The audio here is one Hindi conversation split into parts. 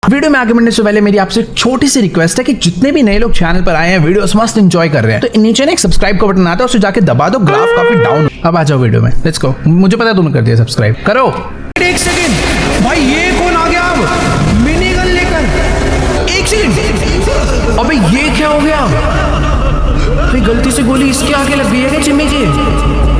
वीडियो में आगे बढ़ने से पहले मेरी आपसे छोटी सी रिक्वेस्ट है कि जितने भी नए लोग चैनल पर आए हैं, वीडियोस मस्त एंजॉय कर रहे हैं, तो नीचे ना एक सब्सक्राइब का बटन आता है, उसे जाके दबा दो। ग्राफ काफी डाउन। अब आ जाओ वीडियो में, लेट्स गो। मुझे पता है तुमने कर दिया सब्सक्राइब, करो। एक सेकंड भाई, ये कौन आ गया अब मिनी गन लेकर? एक सेकंड, अबे ये क्या हो गया भाई? गलती से गोली इसके आगे लग गई है क्या चिम्मी जी?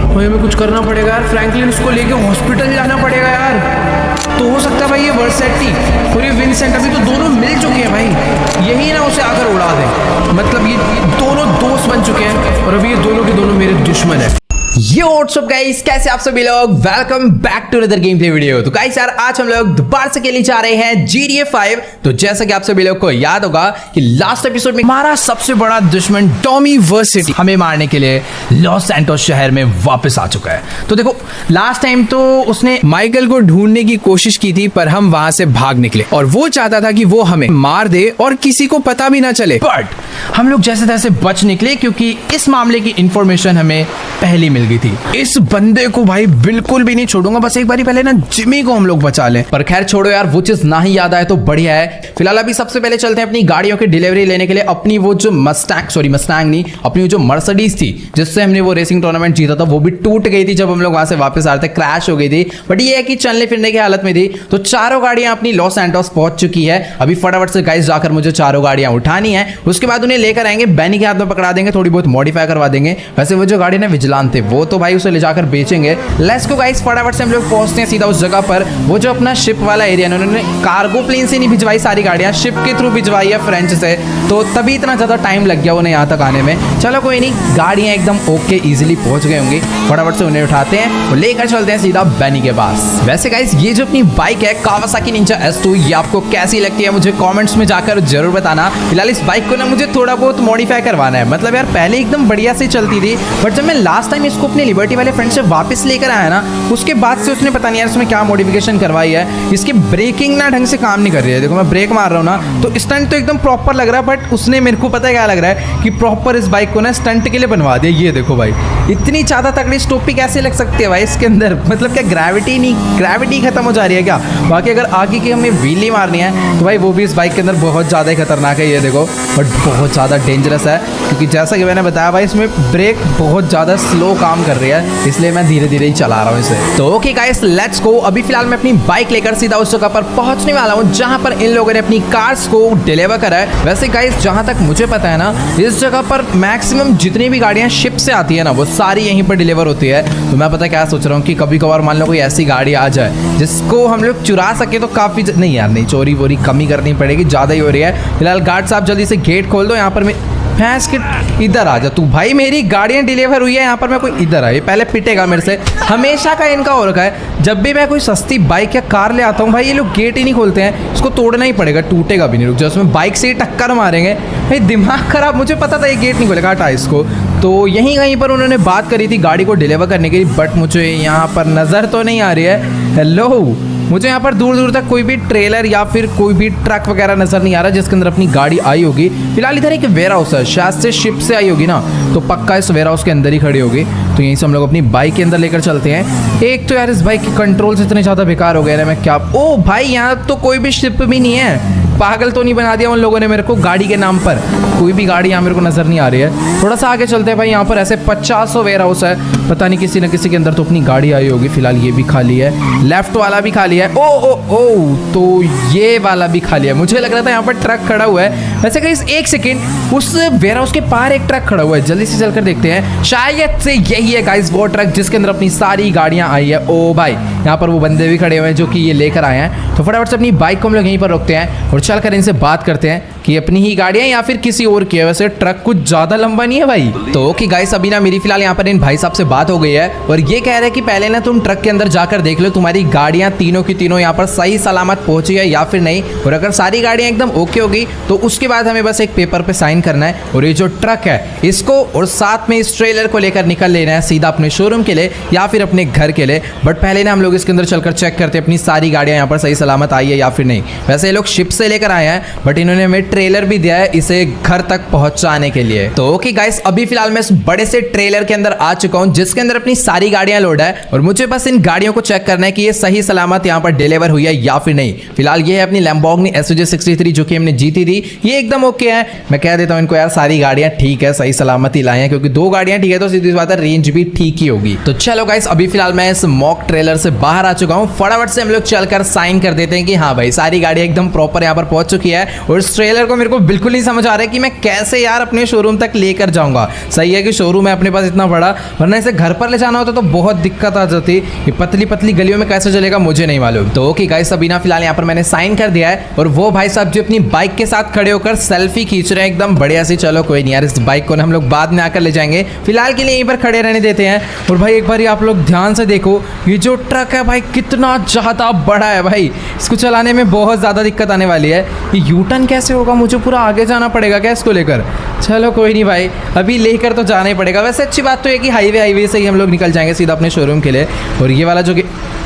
भाई हमें कुछ करना पड़ेगा यार, फ्रैंकलिन उसको लेके हॉस्पिटल जाना पड़ेगा यार। तो हो सकता है भाई ये वर्सेटी और ये विंसेंट अभी तो दोनों मिल चुके हैं भाई, यही ना उसे आकर उड़ा दे। मतलब ये दोनों दोस्त बन चुके हैं और अभी ये दोनों के दोनों मेरे दुश्मन है। यो व्हाट्स अप गाइस, कैसे आप सभी लोग? Welcome back to another game play video. तो गाइस यार आज हम लोग दोबारा से खेलने जा रहे हैं GTA 5। तो जैसा कि आप सभी लोग को याद होगा कि लास्ट एपिसोड में हमारा सबसे बड़ा दुश्मन टॉमी वर्सिटी हमें मारने के लिए लॉस सैंटोस शहर में वापस आ चुका है। तो देखो लास्ट टाइम तो उसने माइकल को ढूंढने की कोशिश की थी, पर हम वहां से भाग निकले और वो चाहता था कि वो हमें मार दे और किसी को पता भी ना चले। बट हम लोग जैसे तैसे बच निकले क्योंकि इस मामले की इंफॉर्मेशन हमें पहले मिल गई थी। इस बंदे को भाई बिल्कुल भी नहीं छोड़ूंगा, बस एक बारी पहले ना जिमी को हम लोग बचा लें। पर खैर छोड़ो यार, वो चीज ना ही याद आए तो बढ़िया है। फिलहाल अभी सबसे पहले चलते हैं अपनी गाड़ियों की डिलीवरी लेने के लिए। अपनी वो जो मस्टैंग नहीं, अपनी जो मर्सिडीज थी जिससे हमने वो रेसिंग टूर्नामेंट जीता था, वो भी टूट गई थी जब हम लोग वहां से वापस आ रहे थे, क्रैश हो गई थी। बट ये है कि चलने फिरने की हालत में थी। तो चारों गाड़ियां अपनी लॉस सैंटोस पहुंच चुकी है। अभी फटाफट से गाइस जाकर मुझे चारों गाड़ियां उठानी है, उसके बाद उन्हें लेकर आएंगे, बैनी के हाथ में पकड़ा देंगे, थोड़ी बहुत मॉडिफाई करवा देंगे। वैसे वो जो गाड़ी ना विजिलेंट थे, वो तो भाई उसे ले जाकर बेचेंगे। लेट्स गो गाइस, फटाफट से हम लोग पहुंचते हैं सीधा उस जगह पर। वो जो अपना शिप वाला एरिया, उन्होंने कार्गो प्लेन से नहीं भिजवाई सारी गाड़ियां, शिप के थ्रू भिजवाई है फ्रेंच से, तो तभी इतना ज्यादा टाइम लग गया उन्हें यहाँ तक आने में। चलो कोई नहीं, गाड़ियां एकदम ओके इजीली पहुंच गई होंगी। फटाफट से उन्हें उठाते हैं और लेकर चलते हैं सीधा बैनी के पास। वैसे गाइस ये जो अपनी बाइक है कावासाकी निंजा S2, ये आपको कैसी लगती है मुझे कमेंट्स में जाकर जरूर बताना। फिलहाल इस बाइक को ना मुझे थोड़ा बहुत मॉडिफाई करवाना है। मतलब यार पहले एकदम बढ़िया से चलती थी, बट जब मैं लास्ट टाइम इसको अपने लिबर्टी वाले फ्रेंड से वापस लेकर आया ना, उसके बाद से उसने पता नहीं यार इसमें क्या मॉडिफिकेशन करवाई है। इसकी ब्रेकिंग ना ढंग से काम नहीं कर रही है। देखो मैं ब्रेक मार रहा हूँ ना, तो स्टंट तो एकदम प्रॉपर लग रहा है, बट उसने मेरे को पता है क्या लग रहा है कि प्रॉपर इस बाइक को ना स्टंट के लिए बनवा दिया। ये देखो भाई, इतनी ज़्यादा तगड़ी स्टोपी कैसे लग सकती है भाई इसके अंदर? मतलब क्या ग्रेविटी खत्म हो जा रही है क्या? बाकी अगर आगे की हमें व्हीली मारनी है तो भाई वो भी इस बाइक के अंदर बहुत ज़्यादा ही खतरनाक है। ये देखो, बट बहुत ज़्यादा डेंजरस है क्योंकि जैसा कि मैंने बताया भाई इसमें ब्रेक बहुत ज़्यादा स्लो काम कर रही है, इसलिए मैं धीरे धीरे ही चला रहा हूँ इसे। तो ओके गाइस, लेट्स गो। अभी फिलहाल मैं अपनी बाइक लेकर सीधा उस जगह पर पहुंचने वाला हूँ जहां पर इन लोगों ने अपनी कार्स को डिलीवर करा है। वैसे गाइस जहां तक मुझे पता है ना, इस जगह पर मैक्सिमम जितनी भी गाड़ियां शिप से आती है ना, वो सारी यहीं पर डिलीवर होती है। तो मैं पता क्या सोच रहा हूँ कि कभी कभार मान लो कोई ऐसी गाड़ी आ जाए जिसको हम लोग चुरा सके तो काफी नहीं यार, नहीं चोरी वोरी कमी करनी पड़ेगी, ज्यादा ही हो रही है। फिलहाल गार्ड साहब जल्दी से गेट खोल दो। यहाँ पर मैं भैंस के इधर आ जा तू भाई, मेरी गाड़ियाँ डिलीवर हुई है यहाँ पर, मैं कोई इधर आए पहले पिटेगा मेरे से। हमेशा का इनका हो रखा है, जब भी मैं कोई सस्ती बाइक या कार ले आता हूँ भाई ये लोग गेट ही नहीं खोलते हैं। इसको तोड़ना ही पड़ेगा, टूटेगा भी नहीं, रुक जाओ, उसमें बाइक से ही टक्कर मारेंगे भाई। दिमाग खराब, मुझे पता था ये गेट नहीं खोलेगा, हटा इसको। तो यहीं कहीं पर उन्होंने बात करी थी गाड़ी को डिलीवर करने की, बट मुझे यहाँ पर नज़र तो नहीं आ रही है। हेलो, मुझे यहाँ पर दूर दूर तक कोई भी ट्रेलर या फिर कोई भी ट्रक वगैरह नजर नहीं आ रहा जिसके अंदर अपनी गाड़ी आई होगी। फिलहाल इधर एक वेयर हाउस है, शायद से शिप से आई होगी ना, तो पक्का इस वेयर हाउस के अंदर ही खड़ी होगी। तो यहीं से हम लोग अपनी बाइक के अंदर लेकर चलते हैं। एक तो यार इस बाइक के कंट्रोल्स इतने ज़्यादा बेकार हो गए ना, मैं क्या, ओ भाई यहाँ तो कोई भी शिप भी नहीं है। पागल तो नहीं बना दिया उन लोगों ने मेरे को गाड़ी के नाम पर? कोई भी गाड़ी यहाँ मेरे को नजर नहीं आ रही है। थोड़ा सा आगे चलते हैं भाई, यहाँ पर ऐसे 50 वेयर हाउस है, पता नहीं किसी न किसी के अंदर तो अपनी गाड़ी आई होगी। फिलहाल ये भी खाली है, लेफ्ट वाला भी खाली है। ओ ओ ओ, तो ये वाला भी खाली है। मुझे लग रहा था यहाँ पर ट्रक खड़ा हुआ है। वैसे गाइस एक सेकेंड, उस वेयर हाउस के पार एक ट्रक खड़ा हुआ है, जल्दी से चलकर देखते हैं। शायद से यही है गाइस वो ट्रक जिसके अंदर अपनी सारी गाड़ियाँ आई है। ओ भाई यहाँ पर वो बंदे भी खड़े हुए हैं जो कि ये लेकर आए हैं। तो फटाफट से अपनी बाइक को हम लोग यहीं पर रोकते हैं और चलकर इनसे बात करते हैं कि अपनी ही गाड़ियां या फिर किसी और की है। वैसे ट्रक कुछ ज्यादा लंबा नहीं है भाई। तो ओके गाइस, अभी ना मेरी फिलहाल यहाँ पर इन भाई साहब से बात हो गई है और ये कह रहे हैं कि पहले ना तुम ट्रक के अंदर जाकर देख लो तुम्हारी गाड़ियां तीनों की तीनों यहाँ पर सही सलामत पहुंची है या फिर नहीं, और अगर सारी गाड़ियां एकदम ओके होगी तो उसके बाद हमें बस एक पेपर पे साइन करना है और ये जो ट्रक है इसको और साथ में इस ट्रेलर को लेकर निकल लेना है सीधा अपने शोरूम के लिए या फिर अपने घर के लिए। बट पहले ना हम लोग इसके अंदर चलकर चेक करते हैं अपनी सारी गाड़ियां यहाँ पर सही सलामत आई है या फिर नहीं। वैसे ये लोग शिप से लेकर आए हैं, बट इन्होंने हमें ट्रेलर भी दिया है इसे घर तक पहुंचाने के लिए। तो ओके गाइस, अभी फिलहाल मैं इस बड़े से ट्रेलर के अंदर आ चुका हूं जिसके अंदर अपनी सारी गाड़ियां लोड है और मुझे बस इन गाड़ियों को चेक करना है कि ये सही सलामत यहाँ पर डिलीवर हुई है या फिर नहीं। फिलहाल ये है अपनी लैम्बोर्गिनी SUJ63 जो कि हमने जीती थी, ये एकदम ओके है। मैं कह देता हूँ इनको यार सारी गाड़ियां ठीक है, सही सलामत ही लाए हैं, क्योंकि 2 गाड़ियां ठीक है तो सीधी बात है रेंज भी ठीक ही होगी। तो चलो गाइस, अभी फिलहाल मैं इस मॉक ट्रेलर से बाहर आ चुका हूँ। फटाफट से हम लोग चलकर साइन कर देते हैं कि हाँ भाई सारी गाड़ियां एकदम प्रॉपर यहाँ पर पहुंच चुकी है। और इस ट्रेलर को मेरे को बिल्कुल नहीं समझ आ रहा है कि मैं कैसे यार अपने शोरूम तक लेकर जाऊंगा। सही है कि शोरूम है अपने पास इतना बड़ा, वरना इसे घर पर ले जाना होता तो बहुत दिक्कत आ जाती। ये पतली पतली गलियों में कैसे चलेगा मुझे नहीं मालूम। तो ओके गाइस, अभी ना फिलहाल यहाँ पर मैंने साइन कर दिया है और वो भाई साहब जो अपनी बाइक के साथ खड़े होकर सेल्फी खींच रहे हैं एकदम बढ़िया सी। चलो कोई नहीं यार, इस बाइक को ना हम लोग बाद में आकर ले जाएंगे, फिलहाल के लिए यहीं पर खड़े रहने देते हैं। और भाई एक बार आप लोग ध्यान से देखो, ये जो ट्रक है भाई कितना ज़्यादा बड़ा है भाई, इसको चलाने में बहुत ज़्यादा दिक्कत आने वाली है। ये यूटर्न कैसे होगा, मुझे पूरा आगे जाना पड़ेगा क्या इसको लेकर? चलो कोई नहीं भाई, अभी लेकर तो जाना ही पड़ेगा। वैसे अच्छी बात तो है कि हाईवे से ही हम लोग निकल जाएंगे सीधा अपने शोरूम के लिए। और ये वाला जो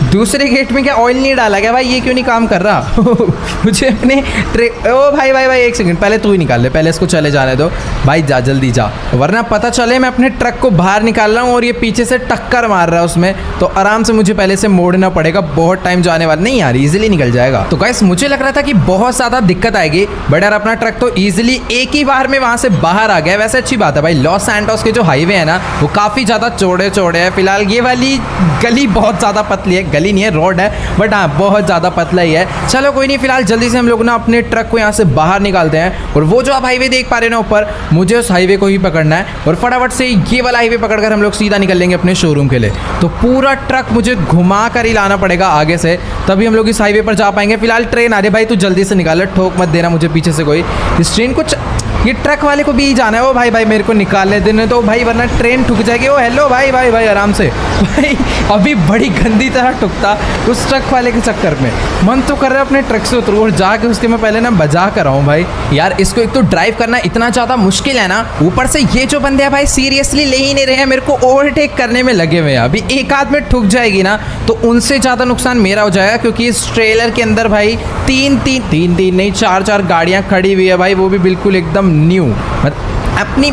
दूसरे गेट में क्या ऑयल नहीं डाला क्या भाई, ये क्यों नहीं काम कर रहा? मुझे अपने ओ भाई भाई भाई एक सेकंड, पहले तू ही निकाल ले, पहले इसको चले जाने दो भाई, जा जल्दी जा, वरना पता चले मैं अपने ट्रक को बाहर निकाल रहा हूँ और ये पीछे से टक्कर मार रहा है उसमें, तो आराम से मुझे पहले से मोड़ना पड़ेगा, बहुत टाइम जाने वाला नहीं यार, इजीली निकल जाएगा। तो गाइस मुझे लग रहा था कि बहुत ज़्यादा दिक्कत आएगी, बट यार अपना ट्रक तो ईजिली एक ही बार में वहाँ से बाहर आ गया। वैसे अच्छी बात है भाई, लॉस सैंटोस के जो हाईवे है ना वो काफ़ी ज़्यादा चौड़े चौड़े हैं। फिलहाल ये वाली गली बहुत ज़्यादा पतली है, गली नहीं है रोड है, बट हाँ बहुत ज़्यादा पतला ही है। चलो कोई नहीं, फिलहाल जल्दी से हम लोग ना अपने ट्रक को यहाँ से बाहर निकालते हैं। और वो जो आप हाईवे देख पा रहे हैं ना ऊपर, मुझे उस हाईवे को ही पकड़ना है और फटाफट से ये वाला हाईवे पकड़कर हम लोग सीधा निकल लेंगे अपने शोरूम के लिए। तो पूरा ट्रक मुझे घुमा कर ही लाना पड़ेगा आगे से, तभी हम लोग इस हाईवे पर जा पाएंगे। फिलहाल ट्रेन आ रही भाई, तू जल्दी से निकाल, ठोक मत देना मुझे पीछे से कोई। इस ट्रेन को ये ट्रक वाले को भी जाना है। ओ भाई भाई मेरे को निकालने देने तो भाई, वरना ट्रेन ठुक जाएगी। ओ हेलो भाई भाई भाई आराम से भाई, अभी बड़ी गंदी तरह ठुकता उस ट्रक वाले के चक्कर में। मन तो कर रहा है अपने ट्रक से उतरूँ और जाके उसके मैं पहले ना बजा कर आऊँ भाई। यार इसको एक तो ड्राइव करना इतना ज़्यादा मुश्किल है ना, ऊपर से ये जो बंदे हैं भाई सीरियसली ले ही नहीं रहे हैं, मेरे को ओवरटेक करने में लगे हुए हैं। अभी एक आध में ठुक जाएगी ना तो उनसे ज़्यादा नुकसान मेरा हो जाएगा, क्योंकि इस ट्रेलर के अंदर भाई तीन नहीं चार गाड़ियाँ खड़ी हुई है भाई, वो भी बिल्कुल एकदम न्यू। अपनी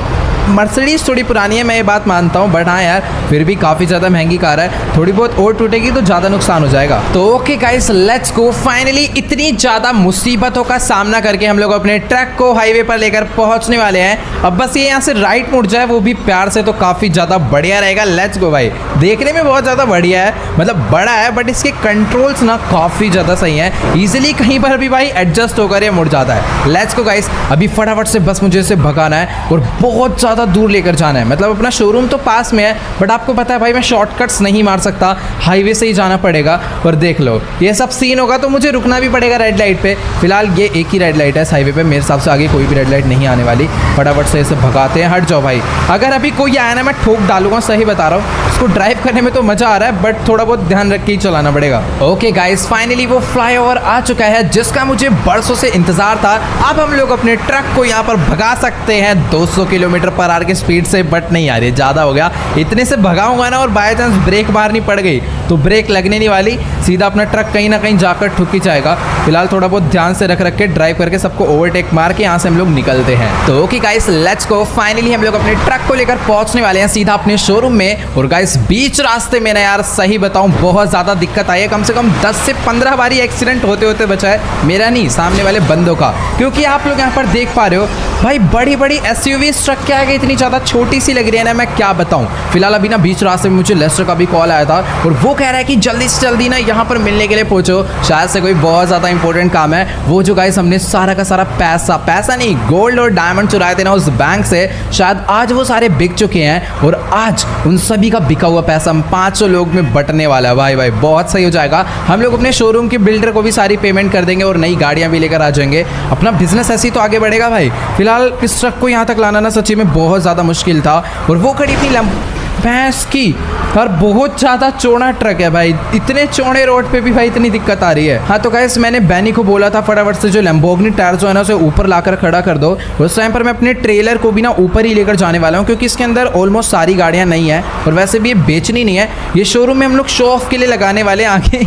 मर्सिडीज थोड़ी पुरानी है, मैं ये बात मानता हूँ, बट हाँ यार फिर भी काफ़ी ज़्यादा महंगी कार है, थोड़ी बहुत और टूटेगी तो ज़्यादा नुकसान हो जाएगा। तो okay guys let's go. Finally इतनी ज़्यादा मुसीबतों का सामना करके हम लोग अपने ट्रक को हाईवे पर लेकर पहुँचने वाले हैं। अब बस ये यहाँ से राइट मुड़ जाए, वो भी प्यार से, तो काफ़ी ज़्यादा बढ़िया रहेगा। लेट्स गो भाई, देखने में बहुत ज़्यादा बढ़िया है, मतलब बड़ा है, बट इसके कंट्रोल्स ना काफ़ी ज़्यादा सही है, ईजिली कहीं पर भी भाई एडजस्ट होकर ये मुड़ जाता है। लेट्स गो गाइस, अभी फटाफट से बस मुझे इसे भगाना है और बहुत ज़्यादा दूर लेकर जाना है। मतलब अपना शोरूम तो पास में है, बट आपको पता है भाई मैं शॉर्टकट्स नहीं मार सकता, हाईवे से ही जाना पड़ेगा। और देख लो ये सब सीन होगा तो मुझे रुकना भी पड़ेगा रेड लाइट पे। फिलहाल ये एक ही रेड लाइट है इस हाईवे पे, मेरे हिसाब से आगे कोई भी रेड लाइट नहीं आने वाली। फटाफट से इसे भगाते हैं, हट जाओ भाई। अगर अभी कोई आया ना मैं ठोक डालूंगा, सही बता रहा हूँ। इसको ड्राइव करने में तो मज़ा आ रहा है, बट थोड़ा बहुत ध्यान रख के ही चलाना पड़ेगा। ओके गाइस, फाइनली वो फ्लाईओवर आ चुका है जिसका मुझे बरसों से इंतजार था। अब हम लोग अपने ट्रक को यहाँ पर भगा सकते हैं 200 किलोमीटर पर आवर की स्पीड से, बट नहीं यार ये ज़्यादा हो गया। इतने से भगाऊंगा ना और बाय चांस ब्रेक मारनी पड़ गई तो ब्रेक लगने नहीं वाली, सीधा अपना ट्रक कहीं ना कहीं जाकर ठुक ही जाएगा। फिलहाल थोड़ा बहुत ध्यान से रख के ड्राइव करके सबको ओवरटेक मार के यहाँ से हम लोग निकलते हैं। तो okay guys let's go. Finally हम लोग अपने ट्रक को लेकर पहुंचने वाले हैं सीधा अपने शोरूम में। और गाइस बीच रास्ते में ना यार सही बताऊं बहुत ज़्यादा दिक्कत आई है, कम से कम 10 से 15 बारी एक्सीडेंट होते होते बचा है, मेरा नहीं सामने वाले बंदों का। क्योंकि आप लोग यहाँ पर देख पा रहे हो भाई बड़ी बड़ी SUV ट्रक के आगे इतनी ज़्यादा छोटी सी लग रही है ना, मैं क्या बताऊं। फिलहाल अभी ना बीच रास्ते में मुझे लेस्टर का भी कॉल आया था और वो कह रहा है कि जल्दी से जल्दी ना यहाँ पर मिलने के लिए पहुंचो, शायद से कोई बहुत ज़्यादा इंपॉर्टेंट काम है। वो जो गाइस हमने सारा का सारा पैसा नहीं गोल्ड और डायमंड चुराए थे ना उस बैंक से, शायद आज वो सारे बिक चुके हैं और आज उन सभी का बिका हुआ पैसा हम 500 लोग में बंटने वाला है। भाई भाई बहुत सही हो जाएगा, हम लोग अपने शोरूम के बिल्डर को भी सारी पेमेंट कर देंगे और नई गाड़ियाँ भी लेकर आ जाएंगे। अपना बिजनेस ऐसे ही तो आगे बढ़ेगा भाई। फिलहाल इस ट्रक को यहाँ तक लाना ना सच्ची में बहुत ज़्यादा मुश्किल था। और वो खड़ी अपनी भैंस की। और बहुत ज्यादा चौड़ा ट्रक है भाई, इतने चौड़े रोड पे भी भाई इतनी दिक्कत आ रही है। हाँ तो गाइस मैंने बैनी को बोला था फटाफट से जो लैम्बोर्गिनी टायर जो है ना उसे ऊपर लाकर खड़ा कर दो। उस टाइम पर मैं अपने ट्रेलर को भी ना ऊपर ही लेकर जाने वाला हूँ, क्योंकि इसके अंदर ऑलमोस्ट सारी गाड़ियाँ नहीं है और वैसे भी ये बेचनी नहीं है। ये शोरूम में हम लोग शो ऑफ के लिए लगाने वाले हैं आगे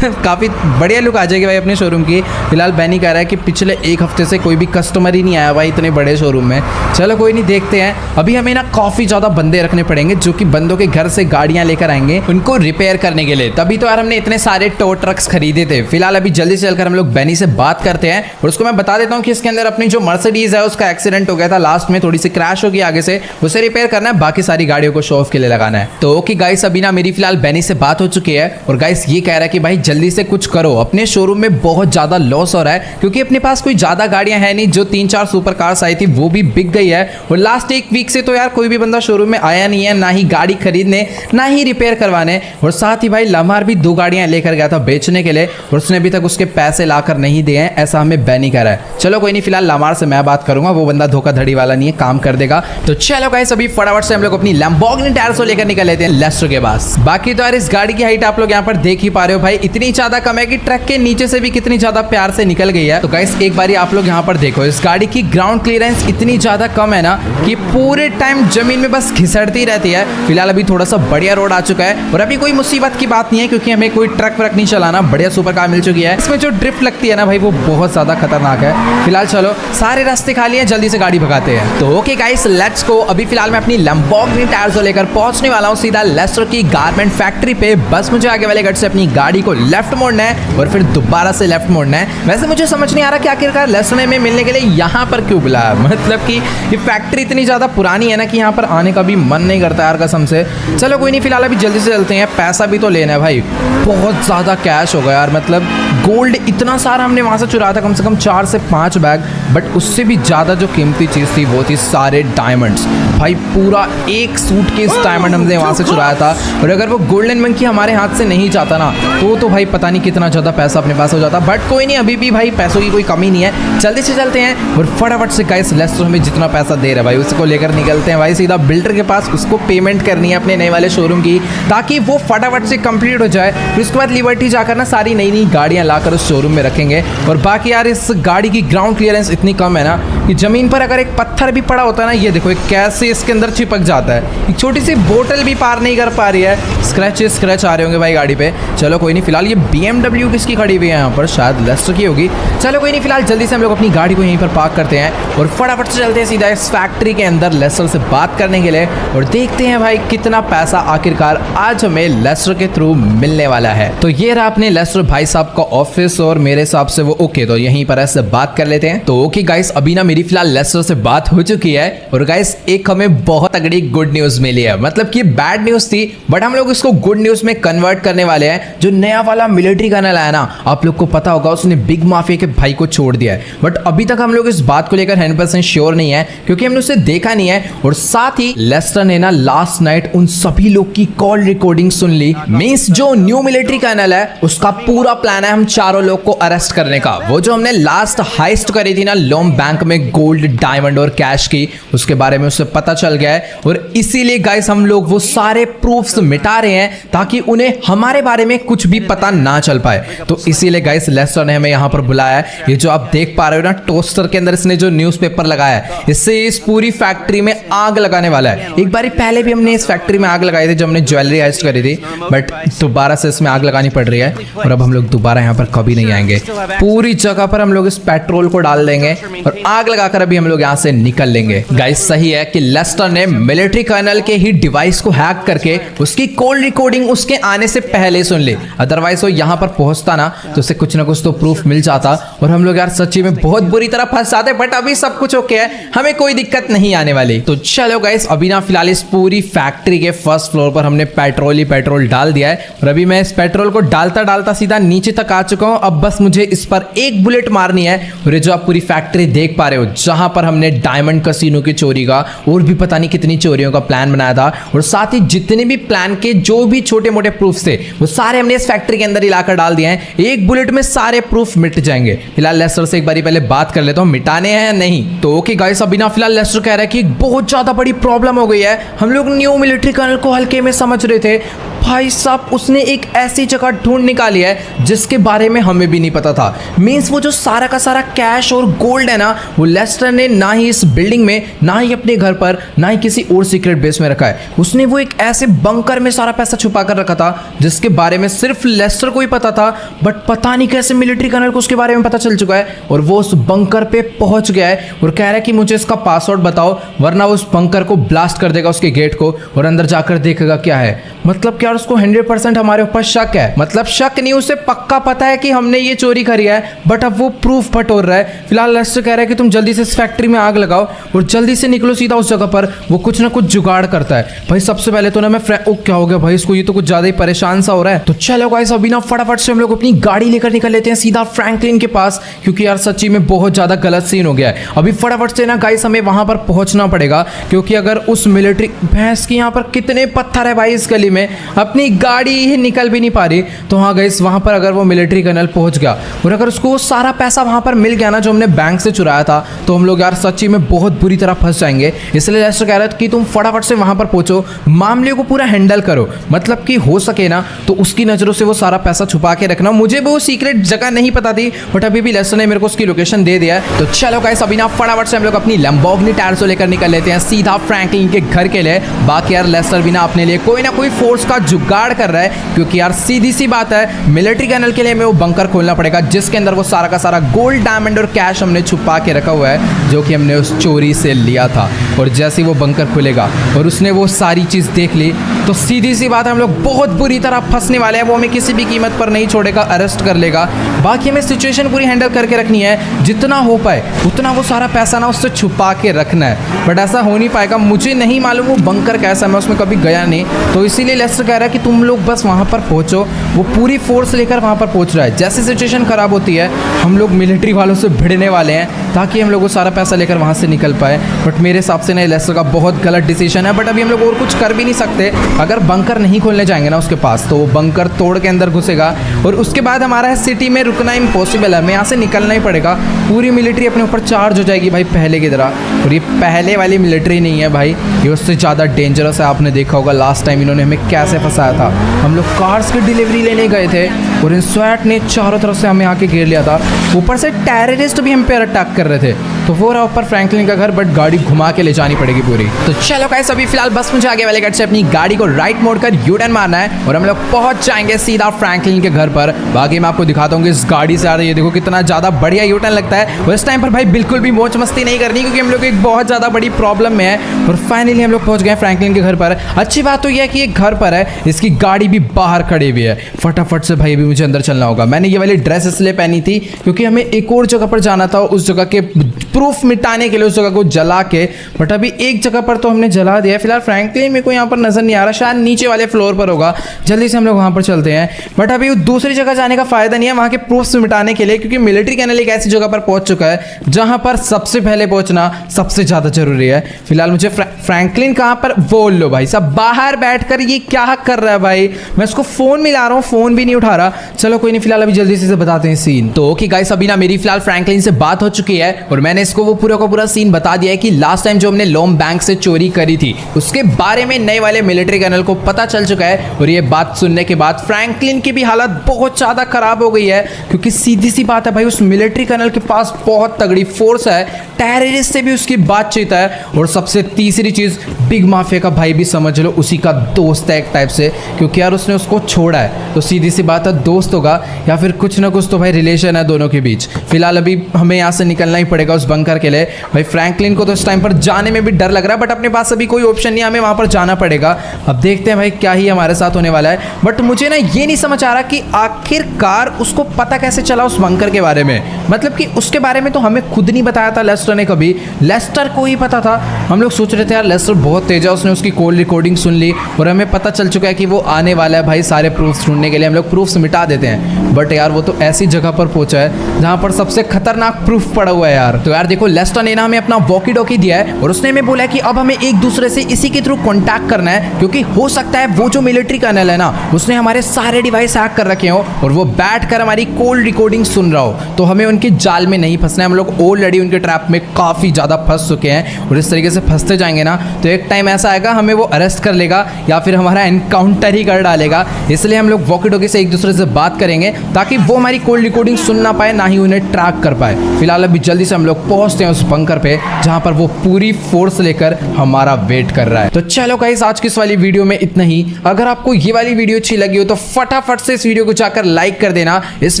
काफ़ी बढ़िया लुक आ जाएगी भाई अपने शोरूम की। फिलहाल बैनी कह रहा है कि पिछले एक हफ्ते से कोई भी कस्टमर ही नहीं आया भाई इतने बड़े शोरूम में। चलो कोई नहीं, देखते हैं। अभी हमें ना काफ़ी ज़्यादा बंदे रखने पड़ेंगे जो कि बंदों के घर से गाड़ियाँ लेकर आएंगे उनको रिपेयर करने के लिए। तभी तो यार हमने इतने सारे टो ट्रक्स खरीदे थे। फिलहाल अभी जल्दी से चलकर हम लोग बैनी से बात करते हैं और उसको मैं बता देता हूँ कि इसके अंदर अपनी जो मर्सिडीज है उसका एक्सीडेंट हो गया था लास्ट में, थोड़ी सी क्रैश होगी आगे से, उसे रिपेयर करना है, बाकी सारी गाड़ियों को शो ऑफ के लिए लगाना है। तो ओके गाइस, अभी ना मेरी फिलहाल बैनी से बात हो चुकी है और गाइस ये कह रहा है कि भाई जल्दी से कुछ करो, अपने शोरूम में बहुत ज्यादा लॉस हो रहा है क्योंकि अपने पास कोई ज्यादा गाड़ियां है नहीं। जो 3-4 सुपर कार्स आई थी वो भी बिक गई है और लास्ट एक वीक से तो यार कोई भी बंदा शोरूम में आया नहीं है, ना ही गाड़ी खरीदने ना ही रिपेयर करवाने। और साथ ही भाई लमार भी 2 गाड़ियां लेकर गया था बेचने के लिए और उसने अभी तक उसके पैसे लाकर नहीं दिए हैं, ऐसा हमें बैनी कह रहा है। चलो कोई नहीं, फिलहाल लमार से मैं बात करूंगा, वो बंदा धोखाधड़ी वाला नहीं है, काम कर देगा। तो चलो गाइस अभी फटाफट से हम लोग अपनी लैम्बोर्गिनी टायर्स को लेकर निकल लेते हैं लेस्टर के पास। बाकी तो यार इस गाड़ी की हाइट आप लोग यहाँ पर देख ही पा रहे हो भाई, इतनी ज्यादा कम है कि ट्रक के नीचे से भी कितनी ज्यादा प्यार से निकल गई है। तो गाइस एक बारी आप लोग यहाँ पर देखो, इस गाड़ी की ग्राउंड क्लियरेंस इतनी ज्यादा कम है ना कि पूरे टाइम जमीन में बस घिसड़ती रहती है। फिलहाल अभी थोड़ा सा बढ़िया रोड आ चुका है और अभी कोई मुसीबत की बात नहीं है क्योंकि हमें कोई ट्रक व्रक नहीं चलाना, बढ़िया सुपर कार मिल चुकी है। इसमें जो ड्रिफ्ट लगती है ना भाई वो बहुत ज्यादा खतरनाक है। फिलहाल चलो सारे रास्ते खाली हैं, जल्दी से गाड़ी भगाते हैं। तो ओके गाइस लेट्स गो। अभी फिलहाल मैं अपनी लैम्बोर्गिनी टायर्स को लेकर पहुंचने वाला हूं सीधा लेस्टर की गारमेंट फैक्ट्री पे। बस मुझे आगे वाले गेट से अपनी गाड़ी को लेफ्ट मोड़ना है और फिर दोबारा से लेफ्ट मोड़ना है। वैसे मुझे समझ नहीं आ रहा कि आखिरकार लेस्टर में मिलने के लिए यहाँ पर क्यों बुलाया, मतलब कि ये फैक्ट्री इतनी ज्यादा पुरानी है ना कि यहाँ पर आने का भी मन नहीं करता यार कसम से। चलो कोई नहीं, फिलहाल अभी जल्दी से चलते हैं, पैसा भी तो लेना है भाई। बहुत ज्यादा कैश होगा यार, मतलब गोल्ड इतना सारा हमने वहां से चुराया था, कम से कम 4 से 5 बैग, बट उससे भी ज्यादा जो कीमती चीज थी वो थी सारे डायमंड्स भाई। पूरा एक सूटकेस डायमंड हमने वहां से चुराया था और अगर वो गोल्डन मंकी हमारे हाथ से नहीं जाता ना तो भाई पता नहीं कितना ज्यादा पैसा अपने पास हो जाता। बट कोई नहीं, अभी भी भाई पैसों की कोई कमी नहीं है। जल्दी से चलते हैं और फटाफट से गाइस लेस्टर हमें जितना पैसा दे रहा है भाई उसको लेकर निकलते हैं भाई सीधा बिल्डर के पास। उसको पेमेंट करनी है अपने नए वाले शोरूम की ताकि वो फटाफट से कंप्लीट हो जाए। फिर उसके बाद लिबर्टी जाकर ना सारी नई नई गाड़ियां लाकर उस शोरूम में रखेंगे। और बाकी यार इस गाड़ी की ग्राउंड क्लियरेंस इतनी कम है ना कि जमीन पर अगर एक पत्थर भी पड़ा होता है ना, ये देखो कैसे इसके अंदर चिपक जाता है। एक छोटी सी बोतल भी पार नहीं कर पा रही है, स्क्रैच आ रहे होंगे भाई गाड़ी पे। चलो कोई नहीं, फिलहाल ये BMW किसकी खड़ी हुई है यहाँ पर, शायद लेस्टर की होगी। चलो कोई नहीं, फिलहाल जल्दी से हम लोग अपनी गाड़ी को यहीं पर पार्क करते हैं और फटाफट से चलते हैं सीधा इस फैक्ट्री के अंदर लेस्टर से बात करने के लिए और देखते हैं भाई कितना पैसा आखिरकार आज हमें लेस्टर के थ्रू मिलने वाला है। तो ये रहा अपने लेस्टर भाई साहब का ऑफिस और मेरे हिसाब से वो ओके, तो यहीं पर ऐसे बात कर लेते हैं। तो ओके गाइस, अभी ना मेरी फिलहाल लेस्टर से बात हो चुकी है और गाइस एक हमें बहुत तगड़ी गुड न्यूज मिली है। मतलब कि बैड न्यूज थी बट हम लोग इसको गुड न्यूज में कन्वर्ट करने वाले हैं। जो नया वाला मिलिट्री कर्नल आया ना, आप लोग को पता होगा उसने बिग माफिया के भाई को छोड़ दिया है, बट अभी तक हम लोग इस बात को लेकर 100% श्योर नहीं है क्योंकि हमने उसे देखा नहीं है। और साथ ही लेस्टर ने ना लास्ट नाइट उन सभी लोग की कॉल रिकॉर्डिंग सुन ली। मींस जो न्यू मिलिट्री कर्नल है उसका पूरा प्लान है हम चारों लोग को अरेस्ट करने का। वो जो हमने लास्ट हाइस्ट करी थी ना लोम बैंक में गोल्ड डायमंड और कैश की, उसके बारे में उसे पता चल गया है और इसीलिए गाइस हम लोग वो सारे प्रूफ्स मिटा रहे हैं ताकि उन्हें हमारे बारे में कुछ भी पता ना चल पाए। तो इसीलिए गाइस लेस्टर ने हमें यहाँ पर बुलाया है। ये जो आप देख पा रहे हो ना टोस्टर के अंदर इसने जो न्यूज़पेपर लगाया है, इससे इस पूरी फैक्ट्री में आग लगाने वाला है। एक बार पहले भी हमने इस फैक्ट्री में आग लगाई थी जब हमने ज्वेलरी हाइस्ट करी थी, बट दोबारा से इसमें आग लगानी पड़ रही है और अब हम लोग दोबारा यहाँ पर कभी नहीं आएंगे। पूरी जगह पर हम लोग इस पेट्रोल को डाल देंगे और आग लगाकर अभी हम लोग यहाँ से निकल लेंगे। गाइस सही है कि लेस्टर ने मिलिट्री कर्नल के ही डिवाइस को हैक करके उसकी कॉल रिकॉर्डिंग उसके आने से पहले सुन ली, अदरवाइज वो यहाँ पर पहुंचता ना तो उसे कुछ ना कुछ तो प्रूफ मिल जाता और हम लोग यार सच्ची में बहुत बुरी तरह फंस जाते। बट अभी सब कुछ ओके है, हमें कोई दिक्कत नहीं आने वाली। तो चलो गाइस, अभी ना फिलहाल इस पूरी फैक्ट्री के फर्स्ट फ्लोर पर हमने पेट्रोल ही पेट्रोल डाल दिया है और अभी मैं इस पेट्रोल को डालता डालता सीधा नीचे तक आ चुका हूँ। अब बस मुझे इस पर एक बुलेट मारनी है और ये जो आप पूरी फैक्ट्री देख पा रहे हो जहां पर हमने डायमंड कैसीनो की चोरी का और भी पता नहीं कितनी चोरियों का प्लान बनाया था, और साथ ही जितने भी प्लान के जो भी छोटे मोटे प्रूफ थे वो सारे हमने इस फैक्ट्री के अंदर इलाकर डाल दिए हैं। एक बुलेट में सारे प्रूफ मिट जाएंगे। फिलहाल लेस्टर से एक बारी पहले बात कर लेता हूँ मिटाने हैं या नहीं। तो ओके गाइस, अभी ना फिलहाल लेस्टर कह रहा है कि एक बहुत ज्यादा बड़ी प्रॉब्लम हो गई है। हम लोग न्यू मिलिट्री कर्नल को हल्के में समझ रहे थे, भाई साहब उसने एक ऐसी जगह ढूंढ निकाली है जिसके बारे में हमें भी नहीं पता था। मींस वो जो सारा का सारा कैश और गोल्ड है ना, वो लेस्टर ने ना ही इस बिल्डिंग में, ना ही अपने घर पर, ना ही किसी और सीक्रेट बेस में रखा है। उसने वो एक ऐसे बंकर में सारा पैसा छुपा कर रखा था जिसके बारे में सिर्फ लेस्टर को ही पता था, बट पता नहीं कैसे मिलिट्री कर्नल को उसके बारे में पता चल चुका है और वो उस बंकर पे पहुंच गया है और कह रहा है कि मुझे इसका पासवर्ड बताओ वरना वो उस बंकर को ब्लास्ट कर देगा, उसके गेट को, और अंदर जाकर देखेगा क्या है। मतलब क्या उसको 100% हमारे ऊपर शक है। मतलब शक नहीं, उसे पक्का पता है कि हमने ये चोरी करी है, बट अब वो प्रूफ बटोर रहा है। फिलहाल लेस्टर कह रहा है कि तुम जल्दी से इस फैक्ट्री में आग लगाओ और जल्दी से निकलो सीधा उस जगह पर। वो कुछ ना कुछ जुगाड़ करता है। भाई सबसे पहले तो ना मैं क्या हो गया भाई, इसको ये तो कुछ ज्यादा ही परेशान सा हो रहा है। तो चलो गाइस, अभी ना फटाफट से हम लोग अपनी गाड़ी लेकर निकल लेते हैं सीधा फ्रैंकलिन के पास, क्योंकि यार सच्ची में बहुत ज्यादा गलत सीन हो गया है। अभी फटाफट से ना गाइस हमें वहां पर पहुंचना पड़ेगा, क्योंकि अगर उस मिलिट्री भैंस की यहाँ पर कितने पत्थर है भाई इस गली में, अपनी गाड़ी ही निकल भी नहीं पा रही। तो हाँ गाइस, वहां पर अगर वो मिलिट्री कर्नल पहुंच गया और अगर उसको सारा पैसा वहां पर मिल गया ना जो हमने बैंक से चुराया था, तो हम लोग यार सच्ची में बहुत बुरी तरह फंस जाएंगे। इसलिए लेस्टर कह रहा है कि तुम फटाफट से वहां पर पहुंचो, मामले को पूरा हैंडल करो, मतलब कि हो सके ना तो उसकी नजरों से वो सारा पैसा छुपा के रखना। मुझे वो सीक्रेट जगह नहीं पता थी, बट अभी भी लेस्टर ने मेरे को उसकी लोकेशन दे दिया है। तो चलो गाइस, अभी ना फटाफट से हम लोग अपनी लैम्बोर्गिनी टैरसो लेकर निकल लेते हैं सीधा फ्रैंकलिन के घर के लिए। बाकी यार लेस्टर भी ना अपने लिए कोई ना कोई फोर्स का जुगाड़ कर रहा है, क्योंकि यार सीधी सी बात है मिलिट्री कर्नल के लिए हमें वो बंकर खोलना पड़ेगा जिसके अंदर वो सारा का सारा गोल्ड, डायमंड और कैश हमने छुपा के रखा हुआ है जो कि हमने उस चोरी से लिया था। और जैसे ही वो बंकर खुलेगा और उसने वो सारी चीज देख ली तो सीधी सी बात है हम लोग बहुत बुरी तरह फंसने वाले हैं। वो हमें किसी भी कीमत पर नहीं छोड़ेगा, अरेस्ट कर लेगा। बाकी हमें सिचुएशन पूरी हैंडल करके रखनी है, जितना हो पाए उतना वो सारा पैसा ना उससे छुपा के रखना है, बट ऐसा हो नहीं पाएगा। मुझे नहीं मालूम वो बंकर कैसा, मैं उसमें कभी गया नहीं, तो इसीलिए लेस्टर कह रहा है कि तुम लोग बस वहाँ पर पहुँचो। वो पूरी फोर्स लेकर वहाँ पर पहुँच रहा है। जैसे सिचुएशन खराब होती है हम लोग मिलिट्री वालों से भिड़ने वाले हैं ताकि हम लोग वो सारा पैसा लेकर वहाँ से निकल पाए। बट मेरे हिसाब से ना लेस्टर का बहुत गलत डिसीजन है, बट अभी हम लोग और कुछ कर भी नहीं सकते। अगर बंकर नहीं खोलने जाएंगे ना उसके पास, तो वो बंकर तोड़ के अंदर घुसेगा और उसके बाद हमारा सिटी में रुकना इम्पॉसिबल है। हमें यहाँ से निकलना ही पड़ेगा। पूरी मिलिट्री अपने ऊपर चार्ज हो जाएगी भाई पहले की तरह। और ये पहले वाली मिलिट्री नहीं है भाई, ये उससे ज़्यादा डेंजरस है। आपने देखा होगा लास्ट टाइम इन्होंने हमें कैसे फंसाया था। हम लोग कार्स की डिलीवरी लेने गए थे और इन स्वैट ने चारों तरफ से हमें आके घेर लिया था। ऊपर से टेररिस्ट भी हम पे अटैक कर रहे थे। तो वो रहा ऊपर फ्रैंकलिन का घर, बट गाड़ी घुमा के ले जानी पड़ेगी पूरी। तो चलो गाइस, अभी फिलहाल बस मुझे आगे वाले गेट से अपनी गाड़ी को राइट मोड़ कर यू टर्न मारना है और हम लोग पहुंच जाएंगे सीधा फ्रैंकलिन के घर पर। बाकी मैं आपको दिखाता हूँ कि इस गाड़ी से आ रही है, देखो कितना ज़्यादा बढ़िया यू टर्न लगता है। और इस टाइम पर भाई बिल्कुल भी मौज मस्ती नहीं करनी, क्योंकि हम लोग एक बहुत ज़्यादा बड़ी प्रॉब्लम में है। और फाइनली हम लोग पहुंच गए फ्रैंकलिन के घर पर। अच्छी बात तो यह है कि ये घर पर है, इसकी गाड़ी भी बाहर खड़ी हुई है। फटाफट से भाई अभी मुझे अंदर चलना होगा। मैंने ये वाली ड्रेस इसलिए पहनी थी क्योंकि हमें एक और जगह पर जाना था, उस जगह के प्रूफ मिटाने के लिए, उस जगह को जला के। बट अभी एक जगह पर तो हमने जला दिया है। फिलहाल फ्रैंकलिन मेरे को यहाँ पर नजर नहीं आ रहा, शायद नीचे वाले फ्लोर पर होगा। जल्दी से हम लोग वहाँ पर चलते हैं। बट अभी दूसरी जगह जाने का फायदा नहीं है वहाँ के प्रूफ्स मिटाने के लिए, क्योंकि मिलिट्री कर्नल एक ऐसी जगह पर पहुंच चुका है जहाँ पर सबसे पहले पहुंचना सबसे ज़्यादा जरूरी है। फिलहाल मुझे फ्रैंकलिन कहाँ पर, बोल लो भाई सब बाहर बैठकर ये क्या कर रहा है भाई। मैं इसको फोन मिला रहा हूँ, फोन भी नहीं उठा रहा। चलो कोई नहीं, फिलहाल अभी जल्दी से बताते हैं सीन। तो ओके गाइस, अभी ना मेरी फिलहाल फ्रैंकलिन से बात हो चुकी है और मैंने इसको वो पूरा का पूरा सीन बता दिया है कि लास्ट टाइम जो हमने लोम बैंक से चोरी करी थी उसके बारे में नए वाले मिलिट्री कर्नल को पता चल चुका है। और ये बात सुनने के बाद फ्रैंकलिन की भी हालत बहुत ज़्यादा खराब हो गई है, क्योंकि सीधी सी बात है भाई उस मिलिट्री कर्नल के पास बहुत तगड़ी फोर्स है, टेररिस्ट से भी उसकी बातचीत है। और सबसे तीसरी चीज़, बिग माफिया का भाई भी समझ लो उसी का दोस्त है एक टाइप से, क्योंकि यार उसने उसको छोड़ा है। तो सीधी सी बात है दोस्त होगा या फिर कुछ ना कुछ तो भाई रिलेशन है दोनों के बीच। फिलहाल अभी हमें यहाँ से निकलना ही पड़ेगा उस बंकर के लिए। भाई फ्रैंकलिन को तो इस टाइम पर जाने में भी डर लग रहा है, बट अपने पास अभी कोई ऑप्शन नहीं है, हमें वहाँ पर जाना पड़ेगा। अब देखते हैं भाई क्या ही हमारे साथ होने वाला है। बट मुझे ना ये नहीं समझ आ रहा कि आखिरकार उसको पता कैसे चला उस बंकर के बारे में। मतलब कि उसके बारे में तो हमें खुद नहीं बताया था लेस्टर ने कभी, लेस्टर को ही पता था। हम लोग सोच रहे थे यार लेस्टर बहुत तेज है, उसने उसकी कॉल रिकॉर्डिंग सुन ली और हमें पता चल चुका है कि वो आने वाला है भाई सारे प्रूफ्स ढूंढने के लिए। हम लोग प्रूफ्स मिटा देते हैं, बट यार वो तो ऐसी जगह पर पहुंचा है जहां पर सबसे खतरनाक प्रूफ पड़ा हुआ है यार। तो यार देखो लेस्टर ने ना हमें अपना वॉकी टॉकी दिया है और उसने हमें बोला है कि अब हमें एक दूसरे से इसी के थ्रू कॉन्टैक्ट करना है, क्योंकि हो सकता है वो जो मिलिट्री कर्नल है ना उसने हमारे सारे डिवाइस हैक कर रखे हो और वो बैठ कर हमारी कॉल रिकॉर्डिंग सुन रहा हो। तो हमें उनके जाल में नहीं फंसना है, हम लोग ऑलरेडी उनके ट्रैप में काफ़ी ज़्यादा फंस चुके हैं और इस तरीके से फंसते जाएंगे ना तो एक टाइम ऐसा आएगा हमें वो अरेस्ट कर लेगा या फिर हमारा एनकाउंटर ही कर डालेगा। इसलिए हम लोग वॉकी टॉकी से एक दूसरे से बात करेंगे ताकि वो हमारी कॉल रिकॉर्डिंग सुन ना पाए, ना ही उन्हें ट्रैक कर पाए। फिलहाल अभी जल्दी से हम लोग पहुंचते हैं उस बंकर पे जहां पर वो पूरी फोर्स लेकर हमारा वेट कर रहा है। तो चलो गाइस आज की इस वाली वीडियो में इतना ही। अगर आपको ये वाली वीडियो अच्छी लगी हो तो फटाफट से इस वीडियो को जाकर लाइक कर देना। इस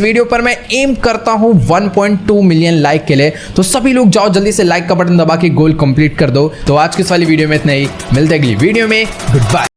वीडियो पर मैं एम करता हूं 1.2 मिलियन लाइक के लिए, तो सभी लोग जाओ जल्दी से लाइक का बटन दबा के गोल कंप्लीट कर दो। तो आज की इस वाली वीडियो में इतना ही, मिलते हैं अगली वीडियो में, गुड बाय।